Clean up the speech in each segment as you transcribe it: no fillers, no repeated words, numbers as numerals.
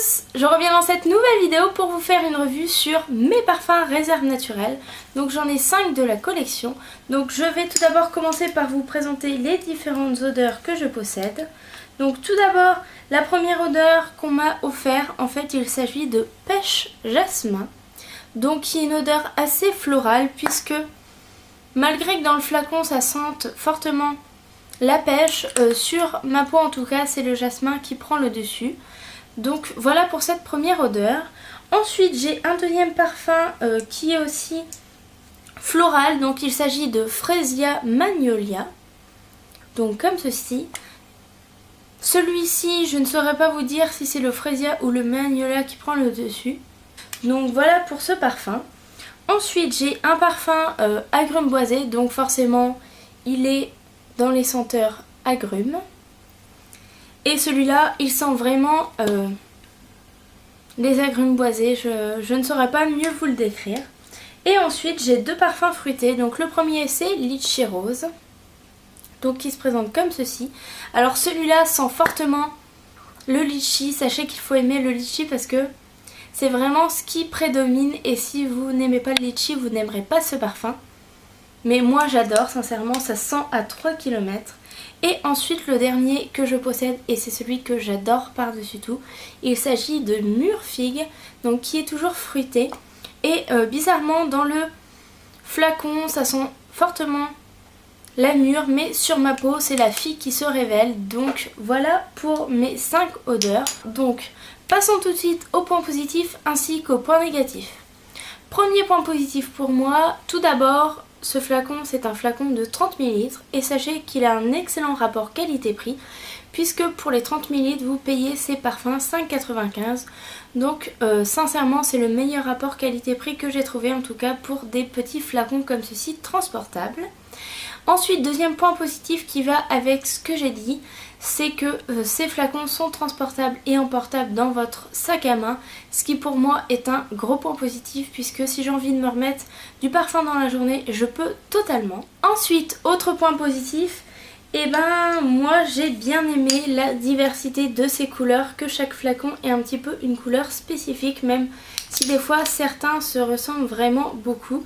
tous, je reviens dans cette nouvelle vidéo pour vous faire une revue sur mes parfums réserve naturelle. Donc j'en ai 5 de la collection. Donc je vais tout d'abord commencer par vous présenter les différentes odeurs que je possède. Donc tout d'abord, la première odeur qu'on m'a offert, en fait il s'agit de pêche jasmin. Donc qui est une odeur assez florale puisque malgré que dans le flacon ça sente fortement la pêche, sur ma peau en tout cas c'est le jasmin qui prend le dessus. Donc voilà pour cette première odeur. Ensuite j'ai un deuxième parfum qui est aussi floral. Donc il s'agit de Fresia Magnolia. Donc comme ceci. Celui-ci je ne saurais pas vous dire si c'est le Fresia ou le Magnolia qui prend le dessus. Donc voilà pour ce parfum. Ensuite j'ai un parfum agrumes boisés. Donc forcément il est dans les senteurs agrumes. Et celui-là, il sent vraiment les agrumes boisés. Je ne saurais pas mieux vous le décrire. Et ensuite, j'ai deux parfums fruités. Donc le premier, c'est Litchi Rose. Donc qui se présente comme ceci. Alors celui-là sent fortement le litchi. Sachez qu'il faut aimer le litchi parce que c'est vraiment ce qui prédomine. Et si vous n'aimez pas le litchi, vous n'aimerez pas ce parfum. Mais moi j'adore, sincèrement, ça sent à 3 km. Et ensuite le dernier que je possède, et c'est celui que j'adore par-dessus tout, il s'agit de Mûre Figue, donc qui est toujours fruité. Et bizarrement dans le flacon ça sent fortement la mûre, mais sur ma peau c'est la figue qui se révèle. Donc voilà pour mes 5 odeurs. Donc passons tout de suite aux points positifs ainsi qu'aux points négatifs. Premier point positif pour moi, tout d'abord, ce flacon c'est un flacon de 30 ml et sachez qu'il a un excellent rapport qualité-prix puisque pour les 30 ml vous payez ces parfums 5,95 €. Donc sincèrement c'est le meilleur rapport qualité-prix que j'ai trouvé, en tout cas pour des petits flacons comme ceci transportables. Ensuite, deuxième point positif qui va avec ce que j'ai dit, c'est que ces flacons sont transportables et emportables dans votre sac à main, ce qui pour moi est un gros point positif puisque si j'ai envie de me remettre du parfum dans la journée, je peux totalement. Ensuite, autre point positif, et ben moi j'ai bien aimé la diversité de ces couleurs, que chaque flacon ait un petit peu une couleur spécifique, même si des fois certains se ressemblent vraiment beaucoup.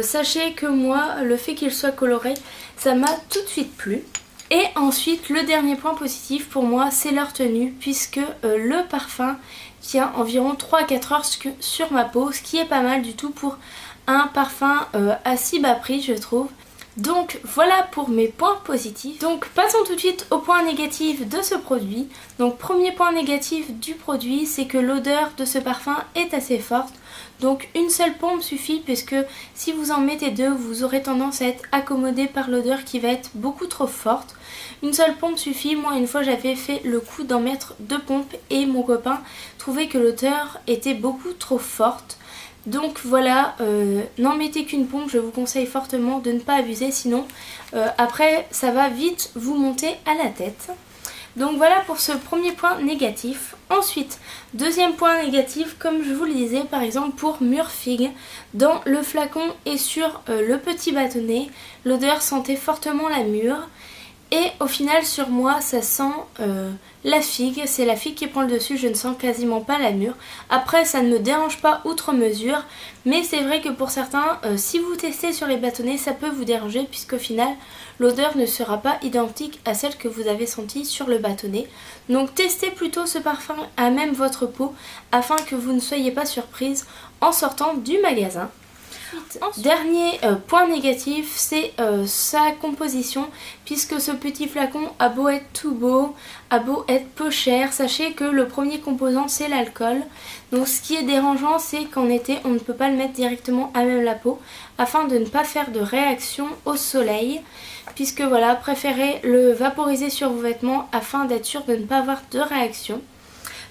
Sachez que moi le fait qu'il soit coloré ça m'a tout de suite plu. Et ensuite le dernier point positif pour moi c'est leur tenue, puisque le parfum tient environ 3 à 4 heures sur ma peau, ce qui est pas mal du tout pour un parfum à si bas prix je trouve. Donc voilà pour mes points positifs. Donc passons tout de suite aux points négatifs de ce produit. Donc premier point négatif du produit, c'est que l'odeur de ce parfum est assez forte. Donc une seule pompe suffit, puisque si vous en mettez deux, vous aurez tendance à être accommodé par l'odeur qui va être beaucoup trop forte. Une seule pompe suffit. Moi une fois j'avais fait le coup d'en mettre 2 pompes et mon copain trouvait que l'odeur était beaucoup trop forte. Donc voilà, n'en mettez qu'une pompe, je vous conseille fortement de ne pas abuser, sinon après ça va vite vous monter à la tête. Donc voilà pour ce premier point négatif. Ensuite, deuxième point négatif, comme je vous le disais, par exemple pour Mûre Figue, dans le flacon et sur le petit bâtonnet, l'odeur sentait fortement la mûre. Et au final sur moi ça sent la figue, c'est la figue qui prend le dessus, je ne sens quasiment pas la mûre. Après ça ne me dérange pas outre mesure, mais c'est vrai que pour certains, si vous testez sur les bâtonnets ça peut vous déranger, puisqu'au final l'odeur ne sera pas identique à celle que vous avez sentie sur le bâtonnet. Donc testez plutôt ce parfum à même votre peau afin que vous ne soyez pas surprise en sortant du magasin. Dernier point négatif, c'est sa composition, puisque ce petit flacon a beau être tout beau, a beau être peu cher, sachez que le premier composant c'est l'alcool. Donc ce qui est dérangeant, c'est qu'en été on ne peut pas le mettre directement à même la peau afin de ne pas faire de réaction au soleil, puisque voilà, préférez le vaporiser sur vos vêtements afin d'être sûr de ne pas avoir de réaction.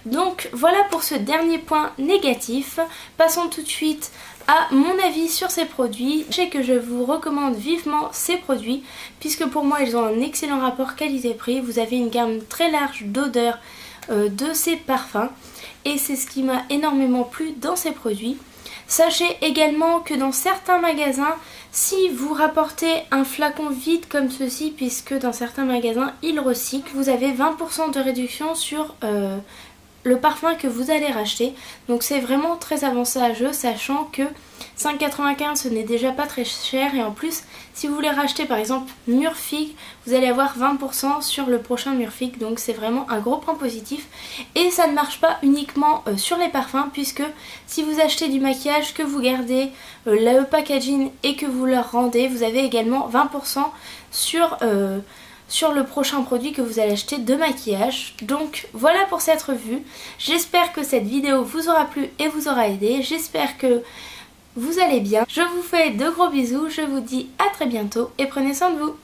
Donc voilà pour ce dernier point négatif. Passons tout de suite à mon avis sur ces produits. Je sais que je vous recommande vivement ces produits, puisque pour moi ils ont un excellent rapport qualité-prix. Vous avez une gamme très large d'odeurs de ces parfums et c'est ce qui m'a énormément plu dans ces produits. Sachez également que dans certains magasins, si vous rapportez un flacon vide comme ceci, puisque dans certains magasins ils recyclent, vous avez 20% de réduction sur le parfum que vous allez racheter. Donc c'est vraiment très avantageux, sachant que 5,95 ce n'est déjà pas très cher, et en plus si vous voulez racheter par exemple Mûre Figue, vous allez avoir 20% sur le prochain Mûre Figue, donc c'est vraiment un gros point positif. Et ça ne marche pas uniquement sur les parfums, puisque si vous achetez du maquillage, que vous gardez le packaging et que vous leur rendez, vous avez également 20% sur le prochain produit que vous allez acheter de maquillage. Donc voilà pour cette revue. J'espère que cette vidéo vous aura plu et vous aura aidé. J'espère que vous allez bien. Je vous fais de gros bisous. Je vous dis à très bientôt et prenez soin de vous.